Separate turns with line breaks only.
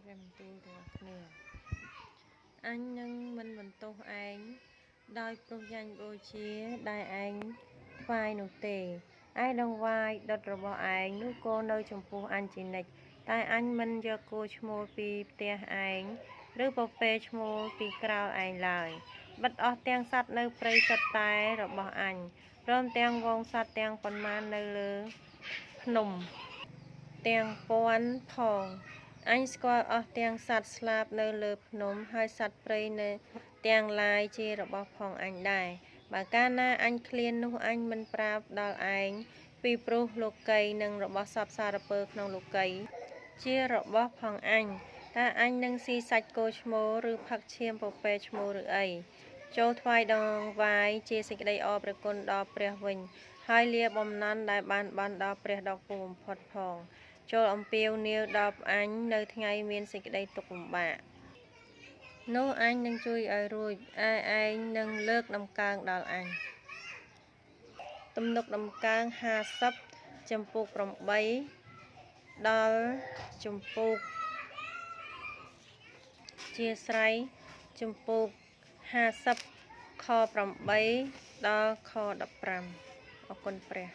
ព្រះបន្ទូលរបស់គ្នាអញនឹងមិនបន្ទោសឯងដោយព្រោះយ៉ាញ់បូជាដែលឯងថ្វាយនោះទេឯដង្វាយដុតរបស់ឯងនោះក៏នៅចំពោះអញជានិច្ចតែអញមិនយកគោឈ្មោលពីផ្ទះឯងឬពពែឈ្មោលពីក្រោលឯងឡើយបិទអស់ទាំងសត្វនៅព្រៃសត្វតែរបស់អញព្រមទាំងវងសត្វទាំងប៉ុន្មាននៅលើភ្នំទាំងពាន់ផងអញស្គាល់អស់ទាំងសត្វស្លាបនៅលើភ្នំហើយសត្វព្រៃនៅទាំងឡាយជារបស់ផងអញដែរបើកាលណាអញឃ្លាននោះអញមិនប្រាប់ដល់ឯងពីព្រោះលោកីនិងរបស់សពសារពើក្នុងលោកីជារបស់ផងអញតើអញនឹងស៊ីសាច់គោឈ្មោលឬផឹកឈាមពពែឈ្មោលឬអីចូលថ្វាយដងវាយជាសេចក្តីអរព្រះគុណដល់ព្រះវិញហើយលាបំណន់ដែលបានបានដល់ព្រះដ៏គង់បំផុតផងចូលអំពាវនាវដល់អញនៅថ្ងៃមានសេចក្តីទុក្ខលំបាកនោះអញនឹងជួយឲ្យរួចឯងនឹងលើកដំកើងដល់អញទំនុកដំកើង50ចំពោះ8ដល់ចំពោះជាស្រ័យចំពោះ50ខ8ដល់ខ15អរគុណព្រះ